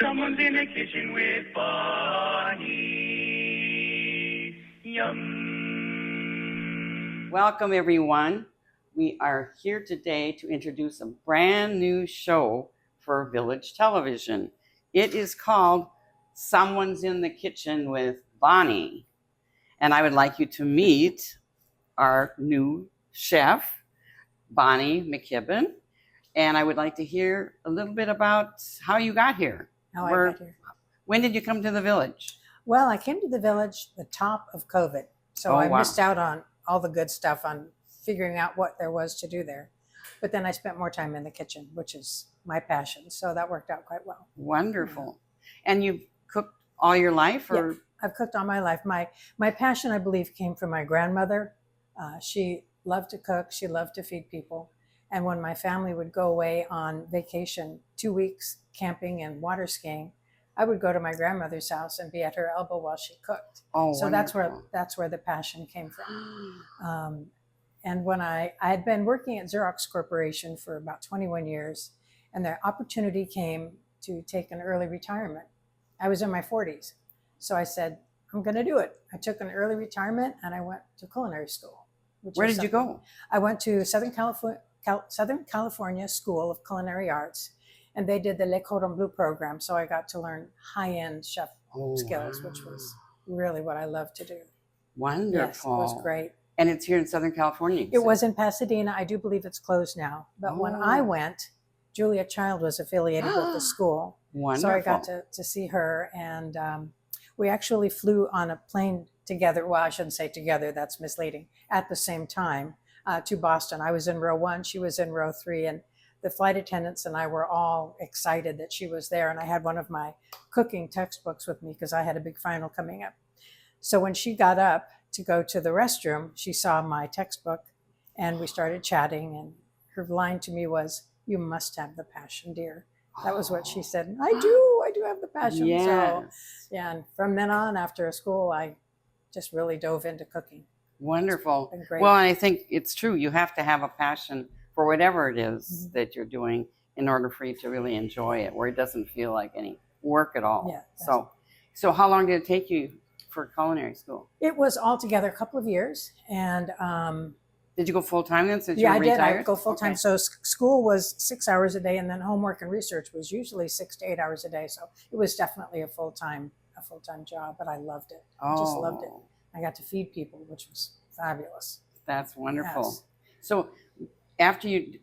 Someone's in the kitchen with Bonnie. Yum. Welcome, everyone. We are here today to introduce a brand new show for Village Television. It is called Someone's in the Kitchen with Bonnie. And I would like you to meet our new chef, Bonnie McKibben. And I would like to hear a little bit about how you got here. I got here. When did you come to the village? Well, I came to the village the top of COVID. So I missed out on all the good stuff, on figuring out what there was to do there. But then I spent more time in the kitchen, which is my passion. So that worked out quite well. Wonderful. Yeah. And you've cooked all your life? Or? Yeah, I've cooked all my life. My passion, I believe, came from my grandmother. She loved to cook. She loved to feed people. And when my family would go away on vacation, 2 weeks camping and water skiing, I would go to my grandmother's house and be at her elbow while she cooked. Oh, so wonderful. that's where the passion came from. And when I had been working at Xerox Corporation for about 21 years, and the opportunity came to take an early retirement. I was in my 40s. So I said, I'm going to do it. I took an early retirement and I went to culinary school. Where did you go? I went to Southern California School of Culinary Arts, and they did the Le Cordon Bleu program. So I got to learn high-end chef skills, which was really what I love to do. Wonderful. Yes, it was great. And it's here in Southern California? It was in Pasadena. I do believe it's closed now. But when I went, Julia Child was affiliated with the school. Wonderful. So I got to see her, and we actually flew on a plane together. Well, I shouldn't say together, that's misleading. At the same time to Boston. I was in row 1, she was in row 3, and the flight attendants and I were all excited that she was there. And I had one of my cooking textbooks with me because I had a big final coming up. So when she got up to go to the restroom, she saw my textbook and we started chatting. And her line to me was, "You must have the passion, dear." That was what she said. And I do have the passion. Yes. So, yeah, and from then on, after school, I just really dove into cooking. Wonderful. It's been great. Well, I think it's true. You have to have a passion for whatever it is that you're doing in order for you to really enjoy it, where it doesn't feel like any work at all. Yeah. So how long did it take you for culinary school? It was altogether a couple of years. And did you go full-time then since yeah, you were retired? I did. I'd go full-time. Okay. So school was 6 hours a day, and then homework and research was usually 6 to 8 hours a day. So it was definitely a full-time job, but I loved it. I just loved it. I got to feed people, which was fabulous. That's wonderful. Yes. So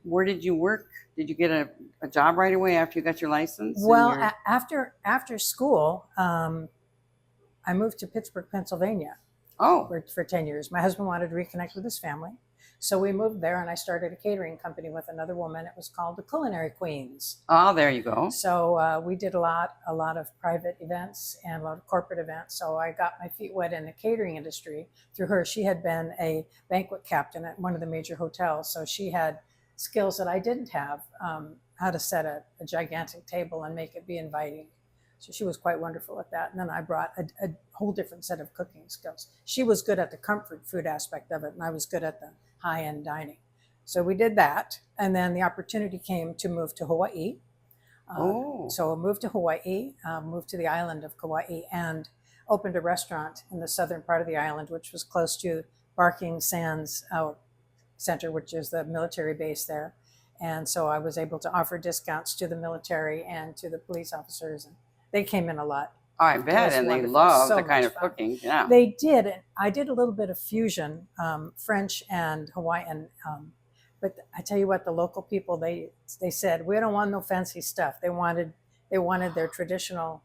where did you work? Did you get a job right away after you got your license? Well, after school, I moved to Pittsburgh, Pennsylvania. For 10 years. My husband wanted to reconnect with his family. So we moved there, and I started a catering company with another woman. It was called the Culinary Queens. Oh, there you go. So we did a lot of private events and a lot of corporate events. So I got my feet wet in the catering industry through her. She had been a banquet captain at one of the major hotels. So she had skills that I didn't have, how to set a gigantic table and make it be inviting. So she was quite wonderful at that. And then I brought a whole different set of cooking skills. She was good at the comfort food aspect of it, and I was good at the high-end dining. So we did that. And then the opportunity came to move to Hawaii. So I moved to Hawaii, moved to the island of Kauai, and opened a restaurant in the southern part of the island, which was close to Barking Sands Center, which is the military base there. And so I was able to offer discounts to the military and to the police officers. And they came in a lot. I bet, and they love the kind of cooking. Yeah, they did. I did a little bit of fusion, French and Hawaiian. But I tell you what, the local people, they said, we don't want no fancy stuff. They wanted their traditional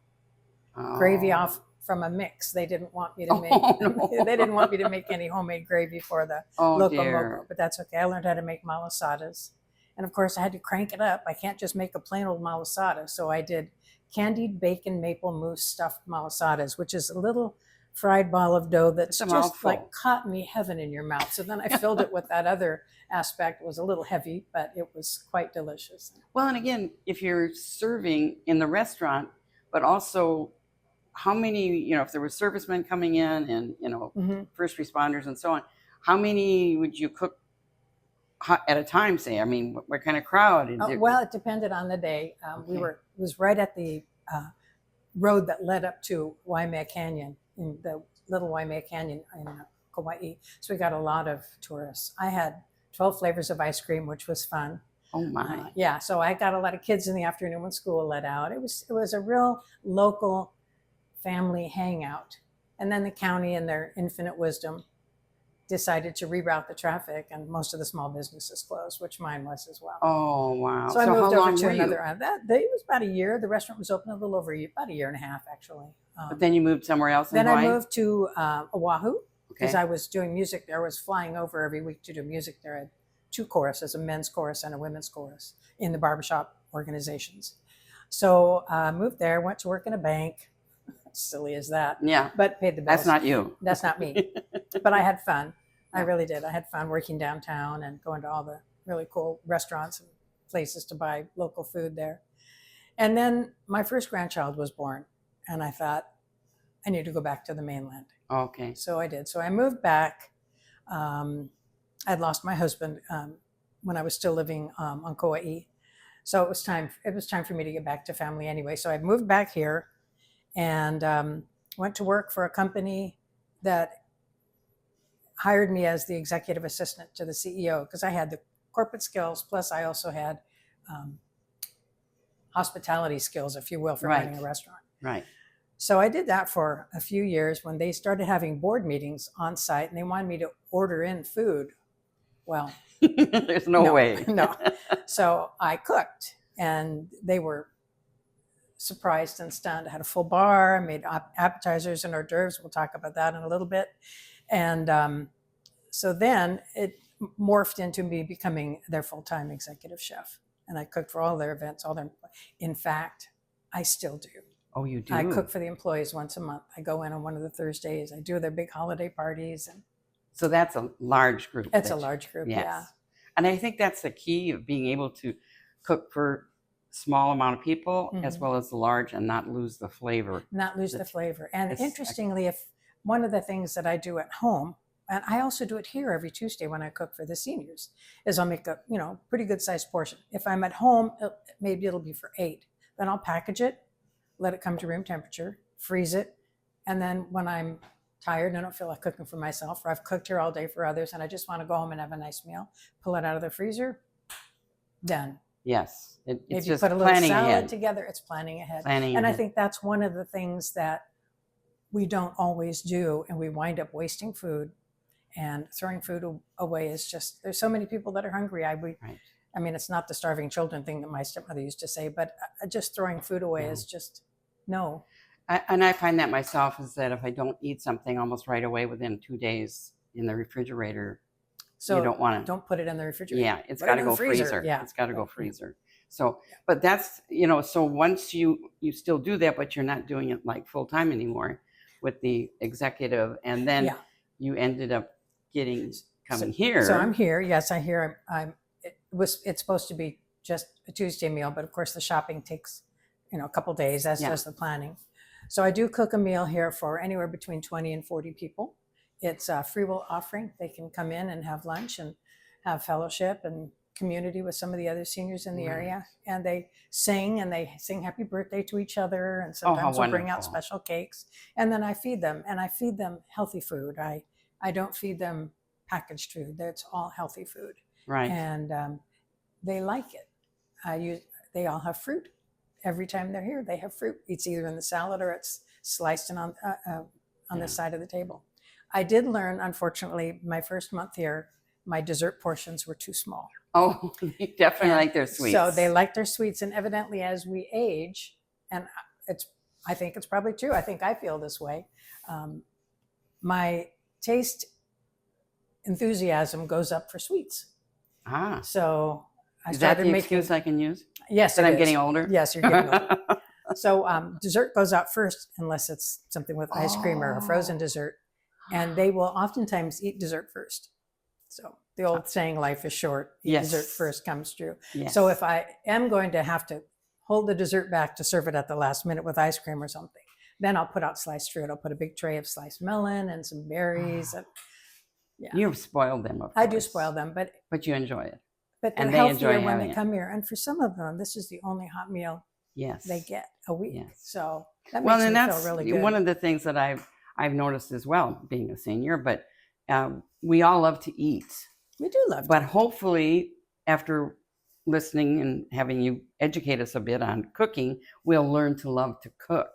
gravy off from a mix. They didn't want me to make. They didn't want me to make any homemade gravy for the local moco. But that's okay. I learned how to make malasadas, and of course I had to crank it up. I can't just make a plain old malasada, so I did candied bacon maple mousse stuffed malasadas, which is a little fried ball of dough that's just mouthful. Like cottony heaven in your mouth. So then I filled it with that other aspect. It was a little heavy, but it was quite delicious. Well, and again, if you're serving in the restaurant, but also how many, if there were servicemen coming in and, first responders and so on, how many would you cook at a time, say? I mean, what kind of crowd? Well, it depended on the day. It was right at the road that led up to Waimea Canyon, in the little Waimea Canyon in Kauai. So we got a lot of tourists. I had 12 flavors of ice cream, which was fun. Oh my. Yeah, so I got a lot of kids in the afternoon when school let out. It was a real local family hangout. And then the county, in their infinite wisdom, decided to reroute the traffic, and most of the small businesses closed, which mine was as well. Oh wow. So I moved how over long to were you? another island. It was about a year. The restaurant was open a little over about a year and a half, actually. But then you moved somewhere else in Then Hawaii? I moved to Oahu because Okay. I was doing music there. I was flying over every week to do music there. I had 2 choruses, a men's chorus and a women's chorus in the barbershop organizations. So I moved there, went to work in a bank. Silly as that, Yeah. but paid the bills. That's not you. That's not me. But I had fun. I really did. I had fun working downtown and going to all the really cool restaurants and places to buy local food there. And then my first grandchild was born, and I thought, I need to go back to the mainland. Okay. So I did. So I moved back. I'd lost my husband when I was still living on Kauai. So it was time for me to get back to family anyway. So I moved back here and went to work for a company that hired me as the executive assistant to the CEO, because I had the corporate skills, plus I also had hospitality skills, if you will, for Right. running a restaurant. Right. So I did that for a few years when they started having board meetings on site and they wanted me to order in food. Well, There's no way. No. So I cooked, and they were surprised and stunned. I had a full bar, I made appetizers and hors d'oeuvres. We'll talk about that in a little bit. And so then it morphed into me becoming their full-time executive chef. And I cooked for all their events, in fact, I still do. Oh, you do? I cook for the employees once a month. I go in on one of the Thursdays. I do their big holiday parties. And So that's a large group. it's a large group, Yes. yeah. And I think that's the key of being able to cook for small amount of people as Mhm. well as the large and not lose the flavor. Not lose the It's- flavor. And it's- interestingly, if one of the things that I do at home, and I also do it here every Tuesday when I cook for the seniors, is I'll make a pretty good sized portion. If I'm at home, maybe it'll be for 8. Then I'll package it, let it come to room temperature, freeze it, and then when I'm tired and I don't feel like cooking for myself, or I've cooked here all day for others and I just want to go home and have a nice meal, pull it out of the freezer, done. Yes. It's Maybe just put a little planning salad ahead. together. It's planning ahead. Planning And I ahead. think that's one of the things that we don't always do, and we wind up wasting food and throwing food away. Is just, there's so many people that are hungry. I mean, it's not the starving children thing that my stepmother used to say, but just throwing food away No. is just, no. And I find that myself is that if I don't eat something almost right away within 2 days in the refrigerator, So you don't want to. don't put it in the refrigerator. Yeah, it's Put got it to in the go freezer. Yeah. It's got to go freezer. So, but that's, so once you still do that, but you're not doing it like full time anymore with the executive, and then Yeah. you ended up coming here. So I'm here. Yes, I hear it's supposed to be just a Tuesday meal, but of course the shopping takes, a couple days, as Yeah. does the planning. So I do cook a meal here for anywhere between 20 and 40 people. It's a free will offering. They can come in and have lunch and have fellowship and community with some of the other seniors in the Right. area. And they sing happy birthday to each other. And Oh, how sometimes we'll bring out wonderful. special cakes. And then I feed them, and I feed them healthy food. I don't feed them packaged food. It's all healthy food. Right. And they like it. They all have fruit. Every time they're here, they have fruit. It's either in the salad or it's sliced and on Yeah. the side of the table. I did learn, unfortunately, my first month here, my dessert portions were too small. Oh, you definitely And like their sweets. So they like their sweets, and evidently as we age, and I think it's probably true. I think I feel this way. My taste enthusiasm goes up for sweets. Ah, So I is that started the making. excuse I can use? Yes, That it I'm is. getting older? Yes, you're getting older. So dessert goes out first, unless it's something with ice cream or a frozen dessert. And they will oftentimes eat dessert first. So the old saying, life is short, eat Yes. dessert first, comes true. Yes. So if I am going to have to hold the dessert back to serve it at the last minute with ice cream or something, then I'll put out sliced fruit. I'll put a big tray of sliced melon and some berries. And yeah, You've spoiled them, of I do course. spoil them, But you enjoy it. but they're And they healthier enjoy when having they it. come here. And for some of them, this is the only hot meal Yes. they get a week. Yes. So that Well, makes and me that's feel really good. one of the things that I've noticed as well, being a senior. But we all love to eat. We do love But to. hopefully, after listening and having you educate us a bit on cooking, we'll learn to love to cook,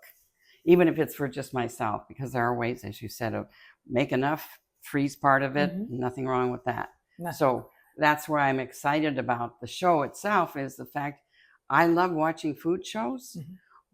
even if it's for just myself, because there are ways, as you said, of make enough, freeze part of it. Nothing wrong with that. Nothing. So that's where I'm excited about the show itself, is the fact I love watching food shows,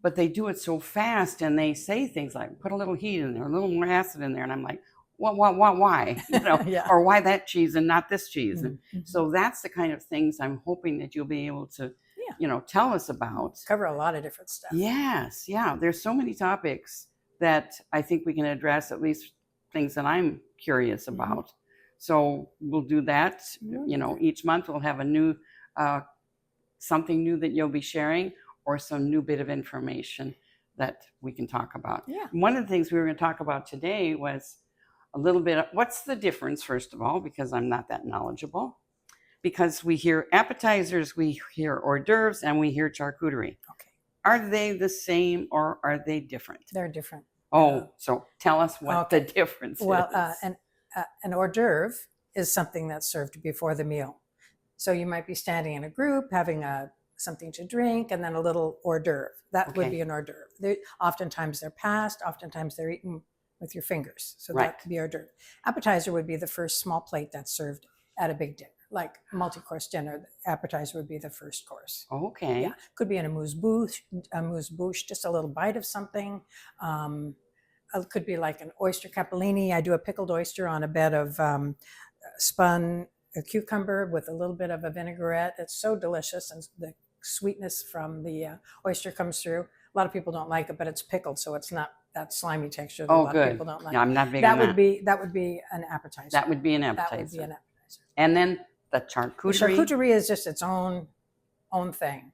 but they do it so fast, and they say things like, put a little heat in there, a little more acid in there. And I'm like, what, why? You know, Yeah. or why that cheese and not this cheese? And so that's the kind of things I'm hoping that you'll be able to, you know, tell us about. Cover a lot of different stuff. Yes. Yeah. There's so many topics that I think we can address, at least things that I'm curious about. So we'll do that. You know, each month we'll have a new, something new that you'll be sharing, or some new bit of information that we can talk about. Yeah. One of the things we were going to talk about today was a little bit of what's the difference, first of all, because I'm not that knowledgeable. Because we hear appetizers, we hear hors d'oeuvres, and we hear charcuterie. Okay. Are they the same, or are they different? They're different. Oh, so tell us what the difference Well, is. an hors d'oeuvre is something that's served before the meal. So you might be standing in a group having something to drink, and then a little hors d'oeuvre. That would be an hors d'oeuvre. Oftentimes they're passed. Oftentimes they're eaten with your fingers. So that could be hors d'oeuvre. Appetizer would be the first small plate that's served at a big dinner, like a multi-course dinner. The appetizer would be the first course. Okay. Yeah, could be in a amuse-bouche, just a little bite of something. It could be like an oyster capellini. I do a pickled oyster on a bed of spun cucumber with a little bit of a vinaigrette. It's so delicious, and the sweetness from the oyster comes through. A lot of people don't like it, but it's pickled, so it's not that slimy texture that a lot of people don't like. Yeah, I'm not big on that. That would be an appetizer. That would be an appetizer. That would be an appetizer. And then the charcuterie. The charcuterie is just its own thing.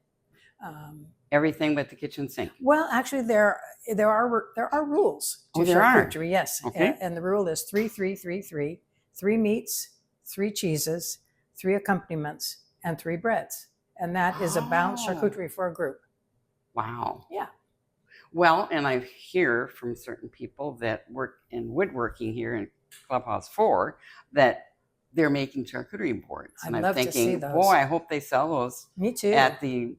Everything but the kitchen sink. Well, actually, there are rules to charcuterie. Yes, okay. And the rule is 3, 3, 3, 3. 3 meats, 3 cheeses, 3 accompaniments, and 3 breads. And that is a balanced charcuterie for a group. Wow. Yeah. Well, and I hear from certain people that work in woodworking here in Clubhouse 4 that they're making charcuterie boards. And I'm thinking, boy, I hope they sell those. Me too. At the,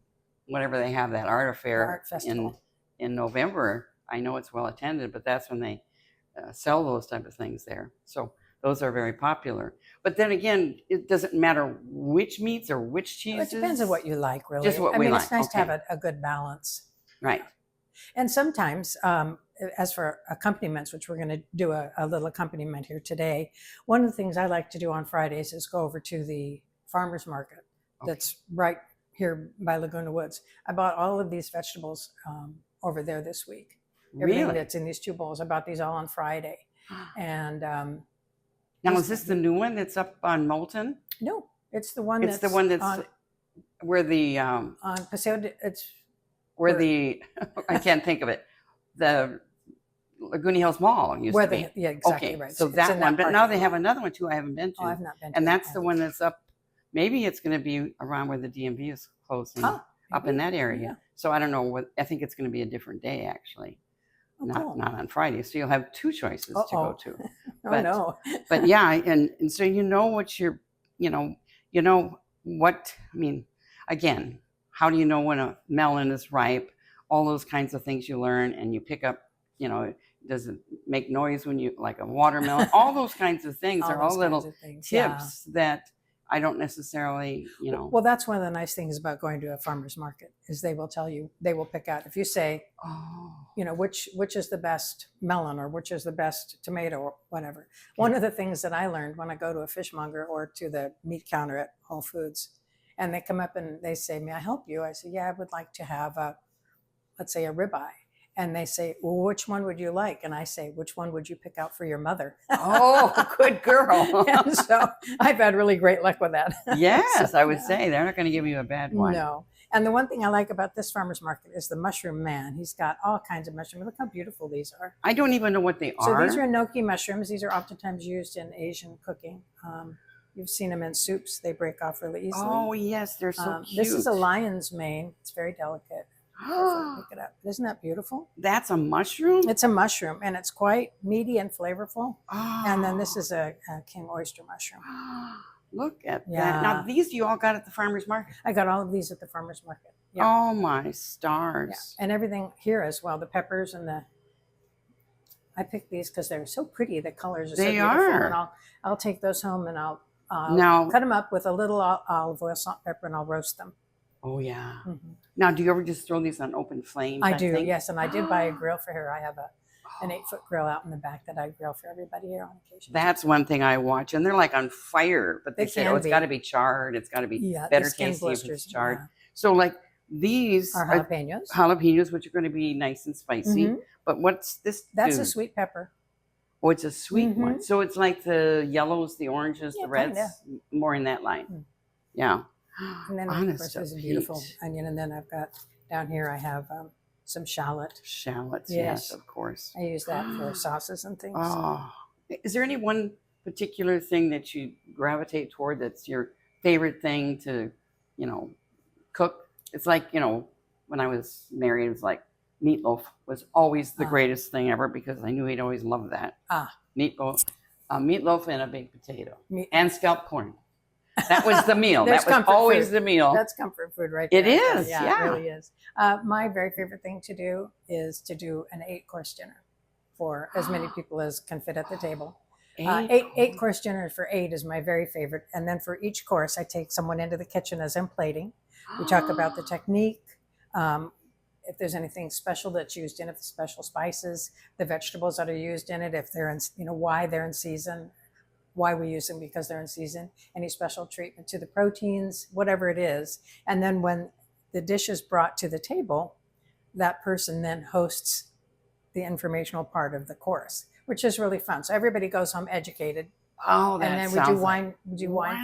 whatever they have, that art affair Art festival. in November. I know it's well attended, but that's when they sell those type of things there. So those are very popular. But then again, it doesn't matter which meats or which cheeses. It depends on what you like, really. Just what we like. It's nice to have a good balance. Right. And sometimes, as for accompaniments, which we're going to do a little accompaniment here today, one of the things I like to do on Fridays is go over to the farmer's market that's right here by Laguna Woods. I bought all of these vegetables over there this week. Everything that's in these 2 bowls. I bought these all on Friday. And now, is this the new one that's up on Moulton? No, it's the one. It's the one that's on, where the on Paseo. Where the I can't think of it. The Laguna Hills Mall used to be. Yeah, exactly right. So that one, but now they have another one too. I haven't been to. Oh, I've not been to. And that's the one that's up. Maybe it's going to be around where the DMV is closing, up in that area. Yeah. So I don't know what. I think it's going to be a different day actually. Not on Friday. So you'll have 2 choices to go to. But, no. But yeah, and so you know what you're, you know what, I mean, again, how do you know when a melon is ripe? All those kinds of things you learn, and you pick up, does it make noise when you, like a watermelon? All those kinds of things are all little tips that I don't necessarily, Well, that's one of the nice things about going to a farmer's market is they will tell you, they will pick out, if you say, which is the best melon or which is the best tomato or whatever. One of the things that I learned when I go to a fishmonger or to the meat counter at Whole Foods, and they come up and they say, may I help you? I say, yeah, I would like to have let's say a ribeye. And they say, well, which one would you like? And I say, which one would you pick out for your mother? Oh, good girl. And so I've had really great luck with that. Yes, I would say they're not going to give you a bad one. No. And the one thing I like about this farmer's market is the mushroom man. He's got all kinds of mushrooms. Look how beautiful these are. I don't even know what they are. So these are enoki mushrooms. These are oftentimes used in Asian cooking. You've seen them in soups. They break off really easily. Oh, yes. They're so cute. This is a lion's mane. It's very delicate. Pick it up. Isn't that beautiful? That's a mushroom? It's a mushroom, and it's quite meaty and flavorful. Oh. And then this is a king oyster mushroom. Look at that. Yeah. Now, these you all got at the farmer's market? I got all of these at the farmer's market. Yeah. Oh, my stars. Yeah. And everything here as well. The peppers and I picked these because they're so pretty. The colors are so beautiful. Are. And I'll take those home and I'll now, cut them up with a little olive oil, salt, pepper, and I'll roast them. Oh, yeah. Mm-hmm. Now, do you ever just throw these on open flame? I do, yes. And I did buy a grill for her. I have an 8-foot grill out in the back that I grill for everybody here on occasion. That's one thing I watch. And they're like on fire. But they say, oh, it's got to be charred. It's got to be better tasty if it's charred. Yeah. So, like, these are jalapenos. Jalapenos, which are going to be nice and spicy. Mm-hmm. But what's this? That's a sweet pepper. Oh, it's a sweet one. So it's like the yellows, the oranges, the reds, more in that line. Yeah. And then, of course, there's a beautiful onion. And then I've got down here, I have some shallot. Shallots, yes, of course. I use that for sauces and things. Oh. Is there any one particular thing that you gravitate toward that's your favorite thing to, cook? It's like, when I was married, it was like meatloaf was always the greatest thing ever because I knew he'd always love that. Meatloaf and a baked potato and scalloped corn. That was the meal. That was always the meal. That's comfort food right there. It is. Yeah, it really is. My very favorite thing to do is to do an 8-course dinner for as many people as can fit at the table. Eight-course dinner for 8 is my very favorite. And then for each course, I take someone into the kitchen as I'm plating. We talk about the technique, if there's anything special that's used in it, the special spices, the vegetables that are used in it, if they're in, why they're in season, why we use them because they're in season, any special treatment to the proteins, whatever it is. And then when the dish is brought to the table, that person then hosts the informational part of the course, which is really fun. So everybody goes home educated. Oh, that and then we do wine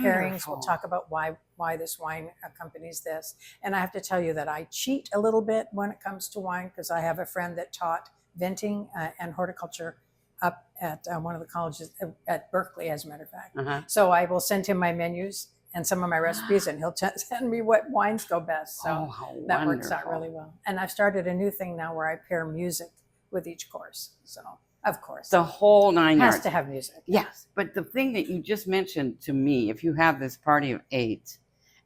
pairings. We'll talk about why this wine accompanies this. And I have to tell you that I cheat a little bit when it comes to wine because I have a friend that taught venting and horticulture up at one of the colleges at Berkeley, as a matter of fact. So I will send him my menus and some of my recipes, and he'll send me what wines go best. So that works out really well. And I've started a new thing now where I pair music with each course. So, of course, the whole 9 yards has to have music. Yes, but the thing that you just mentioned to me, if you have this party of 8,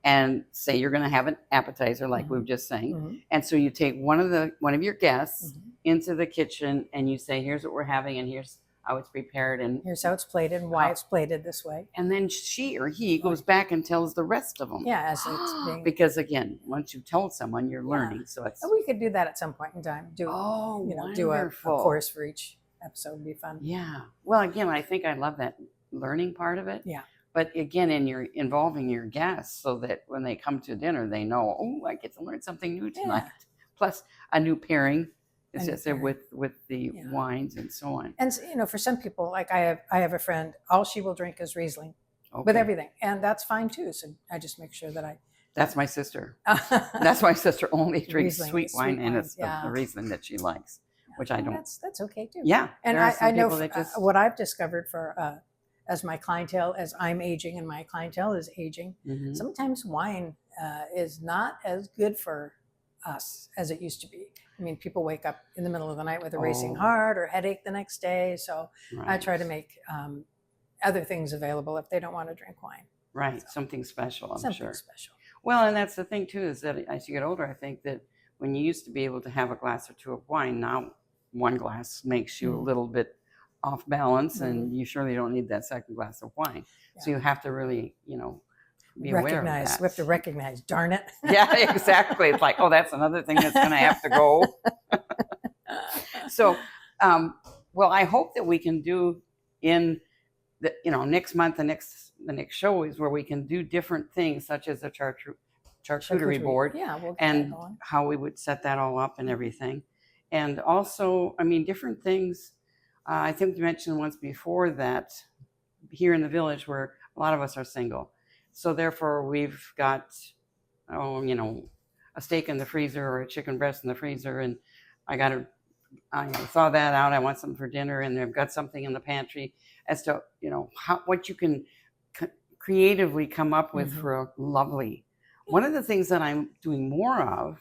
and say you're going to have an appetizer, like we were just saying, and so you take one of your guests into the kitchen, and you say, "Here's what we're having, and here's how it's prepared, and here's how it's plated, and why it's plated this way." And then she or he goes back and tells the rest of them. Yeah, as it's being because again, once you've told someone, you're learning. So it's we could do that at some point in time. Do a course for each episode. Would be fun. Yeah. Well, again, I think I love that learning part of it. Yeah. But again, you're involving your guests so that when they come to dinner, they know, oh, I get to learn something new tonight. Yeah. Plus a new pairing, as I said, with the wines and so on. And for some people, like I have a friend, all she will drink is Riesling with everything, and that's fine too. So I just make sure that That's my sister. That's my sister only drinks Riesling, sweet wine, and it's the Riesling that she likes, which I don't. That's okay too. Yeah, and I know what I've discovered for. As my clientele, as I'm aging and my clientele is aging, sometimes wine is not as good for us as it used to be. I mean, people wake up in the middle of the night with a racing heart or headache the next day. So I try to make other things available if they don't want to drink wine. Right, something special, I'm sure. Something special. Well, and that's the thing too, is that as you get older, I think that when you used to be able to have a glass or two of wine, now one glass makes you a little bit off balance, and you surely don't need that second glass of wine. So you have to really, be aware of that. We have to recognize, darn it. Yeah, exactly. It's like, oh, that's another thing that's going to have to go. So, well, I hope that we can do in the, next month, the next show is where we can do different things, such as a charcuterie board, we'll and how we would set that all up and everything. And also, I mean, different things. I think we mentioned once before that here in the village where a lot of us are single. So therefore we've got, a steak in the freezer or a chicken breast in the freezer. And I thaw that out. I want something for dinner. And I've got something in the pantry as to, what you can creatively come up with for a lovely. One of the things that I'm doing more of,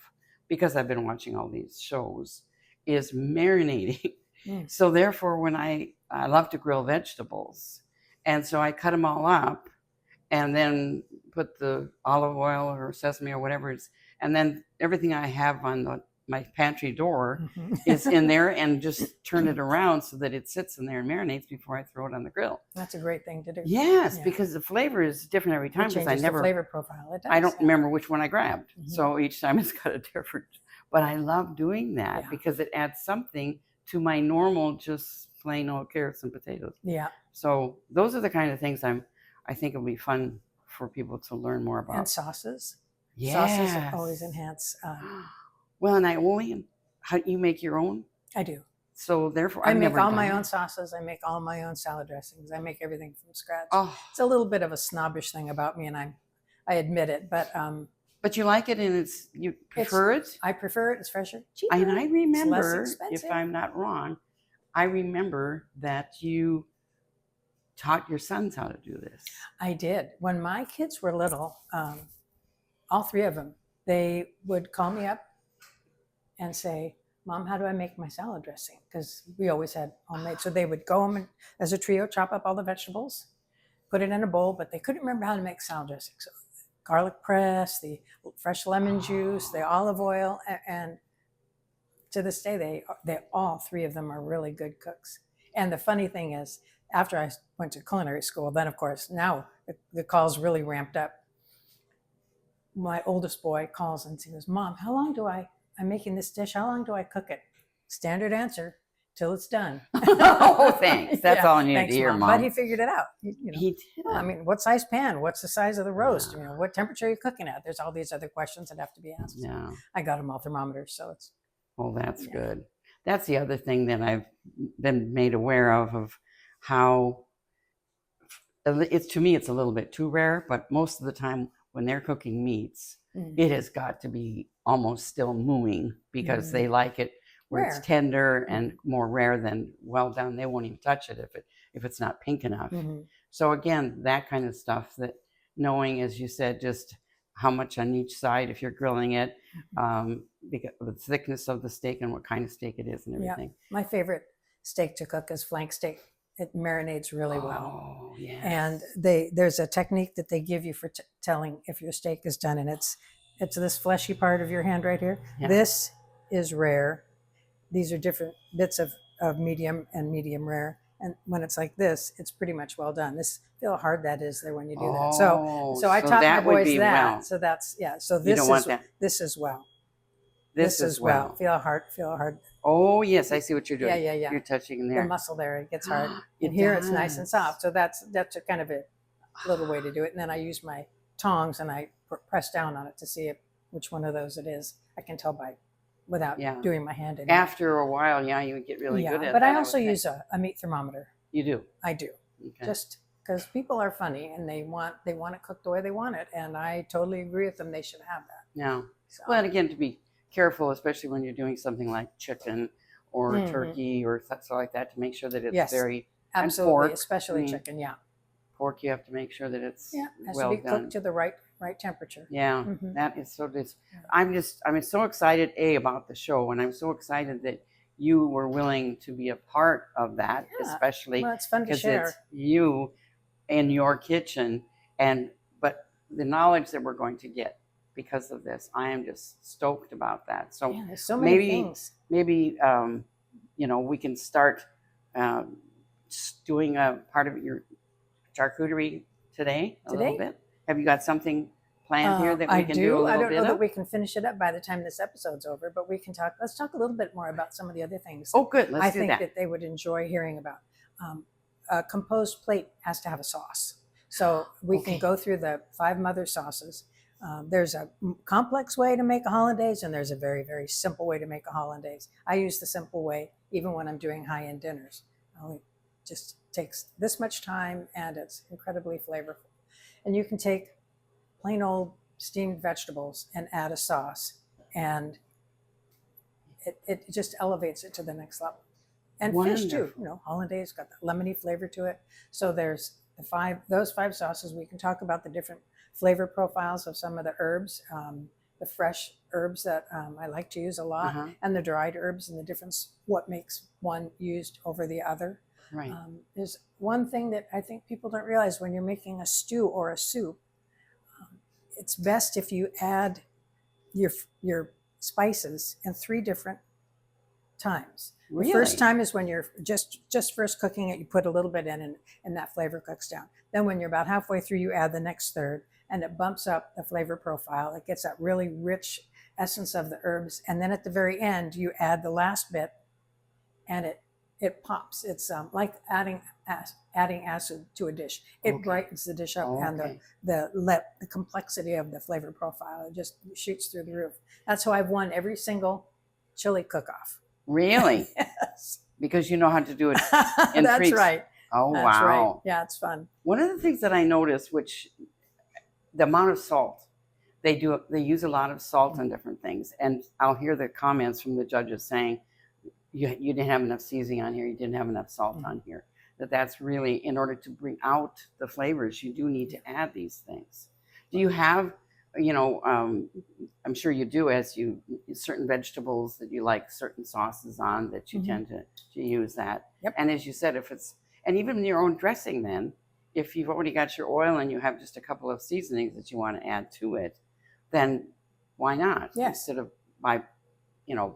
because I've been watching all these shows, is marinating. Mm. So therefore, when I love to grill vegetables, and so I cut them all up, and then put the olive oil or sesame or whatever it's, and then everything I have on my pantry door is in there, and just turn it around so that it sits in there and marinates before I throw it on the grill. That's a great thing to do. Yes, Yeah. because the flavor is different every time. It Because I changes never, the flavor profile. It does, I don't yeah. remember which one I grabbed. So each time it's got a different. But I love doing that Yeah. because it adds something to my normal, just plain old carrots and potatoes. Yeah. So those are the kind of things I think it'll be fun for people to learn more about. And sauces. Yes. Sauces always enhance. Well, and how you make your own? I do. So therefore, I I've make never all done my it. own sauces. I make all my own salad dressings. I make everything from scratch. Oh, It's a little bit of a snobbish thing about me, and I admit it. But you like it, and you prefer it? I prefer it. It's fresher, cheaper. And I remember, it's less expensive. if I'm not wrong, I remember that you taught your sons how to do this. I did. When my kids were little, all three of them, they would call me up and say, Mom, how do I make my salad dressing? Because we always had homemade. So they would go home and, as a trio, chop up all the vegetables, put it in a bowl, but they couldn't remember how to make salad dressing. So garlic press, the fresh lemon juice, the olive oil, and to this day, they all three of them are really good cooks. And the funny thing is, after I went to culinary school, then of course now the calls really ramped up. My oldest boy calls and he goes, Mom, I'm making this dish. How long do I cook it? Standard answer, till it's done. Oh, thanks. That's all I needed to hear, Mom. But he figured it out. He did. I mean, what size pan? What's the size of the roast? What temperature are you cooking at? There's all these other questions that have to be asked. Yeah. I got them all thermometers, so it's. Well, that's good. That's the other thing that I've been made aware of how to me, it's a little bit too rare, but most of the time when they're cooking meats, it has got to be almost still mooing because they like it where Rare. it's tender and more rare than well done. They won't even touch it if it's not pink enough. So again, that kind of stuff, that knowing, as you said, just how much on each side if you're grilling it, because of the thickness of the steak and what kind of steak it is and everything. My favorite steak to cook is flank steak. It marinates really well. Oh, yes. And there's a technique that they give you for telling if your steak is done, and it's this fleshy part of your hand right here. Yeah. This is rare. These are different bits of medium and medium rare. And when it's like this, it's pretty much well done. Feel how hard that is there when you do that. So I taught my boys that. Well. So that's, So You don't want that. This is well. This is well. Feel how hard. Oh, yes, I see what you're doing. Yeah. You're touching in there. The muscle there, it gets hard. It And here it's nice and does. soft. So that's a kind of a little way to do it. And then I use my tongs and I press down on it to see which one of those it is. I can tell without doing my hand in it. After a while, you would get really good at that. But I also use a meat thermometer. You do? I do. Okay. Just because people are funny and they want it cooked the way they want it. And I totally agree with them. They should have that. Yeah. So. Well, and again, to be careful, especially when you're doing something like chicken or turkey or something like that, to make sure that it's very absolutely, pork, especially chicken. Yeah, pork. You have to make sure that it's has well to be done. cooked to the right temperature. Yeah, that is so. I'm so excited about the show, and I'm so excited that you were willing to be a part of that, especially well, it's fun to because share. it's you in your kitchen, but the knowledge that we're going to get because of this, I am just stoked about that. So there's so many things. Maybe we can start doing a part of your charcuterie today a little bit. Have you got something planned here that we can do a little bit of? I don't know that we can finish it up by the time this episode's over, but we can talk. Let's talk a little bit more about some of the other things. Oh, good. Let's do that. I think that they would enjoy hearing about. A composed plate has to have a sauce. So we can go through the 5 mother sauces. There's a complex way to make a hollandaise, and there's a very, very simple way to make a hollandaise. I use the simple way even when I'm doing high-end dinners. It just takes this much time, and it's incredibly flavorful. And you can take plain old steamed vegetables and add a sauce, and it just elevates it to the next level. And fish too, hollandaise got the lemony flavor to it. So there's those 5 sauces. We can talk about the different flavor profiles of some of the herbs. the fresh herbs that I like to use a lot, Uh-huh. and the dried herbs and the difference, what makes one used over the other. Right. There's one thing that I think people don't realize when you're making a stew or a soup. It's best if you add your spices in 3 different times. Really? The first time is when you're just first cooking it, you put a little bit in and that flavor cooks down. Then when you're about halfway through, you add the next third and it bumps up the flavor profile. It gets that really rich essence of the herbs. And then at the very end, you add the last bit and it pops. It's like adding acid to a dish. It Okay. brightens the dish up, and Okay. the complexity of the flavor profile, it just shoots through the roof. That's how I've won every single chili cook-off. Really? Yes. Because you know how to do it in That's treats. right. Oh, That's wow. right. Yeah, it's fun. One of the things that I noticed, which the amount of salt, they use a lot of salt on different things. And I'll hear the comments from the judges saying, you didn't have enough seasoning on here, you didn't have enough salt on here. That's really, in order to bring out the flavors, you do need to add these things. Do you have, I'm sure you do, certain vegetables that you like certain sauces on that you tend to use that. Yep. And as you said, and even your own dressing then, if you've already got your oil and you have just a couple of seasonings that you want to add to it, then why not? Yes. Instead of by,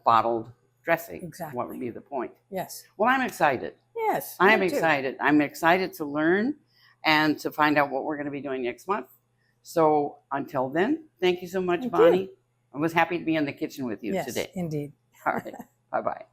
bottled dressing. Exactly. What would be the point? Yes. Well, I'm excited. Yes. I'm me too. excited. I'm excited to learn and to find out what we're going to be doing next month. So until then, thank you so much, Thank Bonnie. you. I was happy to be in the kitchen with you Yes, today. indeed. All right. Bye-bye.